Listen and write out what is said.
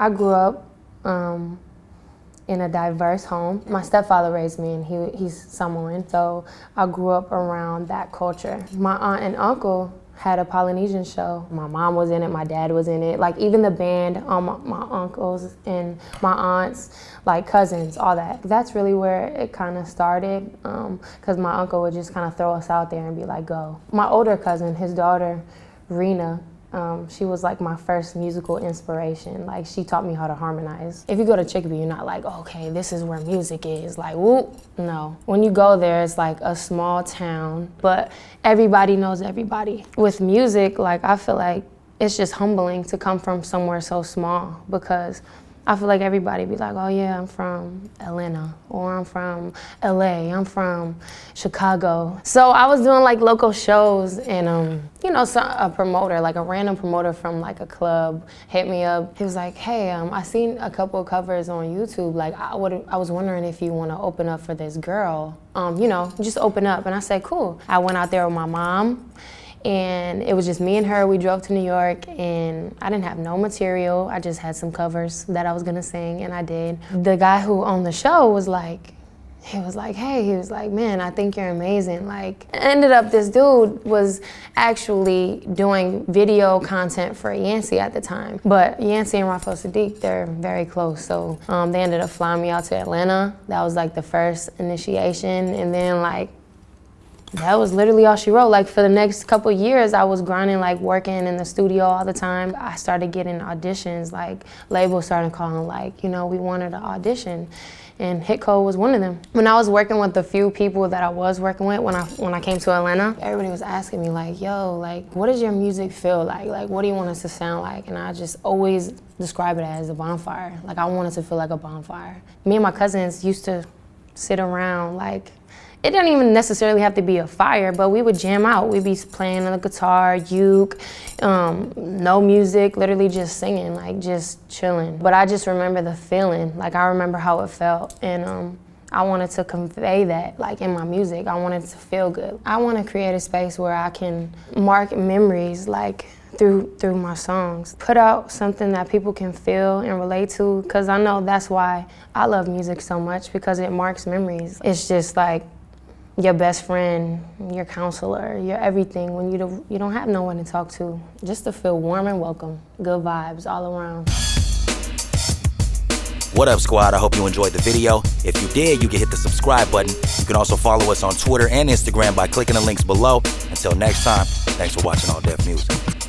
I grew up in a diverse home. My stepfather raised me, and he's Samoan, so I grew up around that culture. My aunt and uncle had a Polynesian show. My mom was in it, my dad was in it. Like even the band, my uncles and my aunts, like cousins, all that. That's really where it kind of started, because my uncle would just kind of throw us out there and be like, go. My older cousin, his daughter, Rena, she was like my first musical inspiration. Like she taught me how to harmonize. If you go to CHICOPEE, you're not like, okay, this is where music is. Like, whoop, no. When you go there, it's like a small town, but everybody knows everybody. With music, like I feel like it's just humbling to come from somewhere so small, because I feel like everybody be like, oh yeah, I'm from Atlanta, or I'm from LA, I'm from Chicago. So I was doing like local shows, and you know, a promoter, like a random promoter from like a club hit me up. He was like, hey, I seen a couple of covers on YouTube. Like I was wondering if you want to open up for this girl. You know, just open up. And I said, cool. I went out there with my mom, and it was just me and her. We drove to New York, and I didn't have no material. I just had some covers that I was gonna sing, and I did. The guy who owned the show was like, man, I think you're amazing. Like, ended up this dude was actually doing video content for Yancey at the time. But Yancey and Raphael Saadiq, they're very close. So they ended up flying me out to Atlanta. That was like the first initiation, and then like, that was literally all she wrote. Like for the next couple of years, I was grinding, like working in the studio all the time. I started getting auditions, like labels started calling, like, you know, we wanted an audition. And HITCO was one of them. When I was working with the few people that I was working with when I came to Atlanta, everybody was asking me like, yo, like, what does your music feel like? Like, what do you want us to sound like? And I just always describe it as a bonfire. Like, I want it to feel like a bonfire. Me and my cousins used to sit around, like, it didn't even necessarily have to be a fire, but we would jam out. We'd be playing on the guitar, uke, no music, literally just singing, like just chilling. But I just remember the feeling, like I remember how it felt, and I wanted to convey that, like in my music. I wanted to feel good. I want to create a space where I can mark memories, like through my songs. Put out something that people can feel and relate to, because I know that's why I love music so much, because it marks memories. It's just like your best friend, your counselor, your everything when you don't have no one to talk to. Just to feel warm and welcome, good vibes all around. What up, squad? I hope you enjoyed the video. If you did, you can hit the subscribe button. You can also follow us on Twitter and Instagram by clicking the links below. Until next time, thanks for watching All Def Music.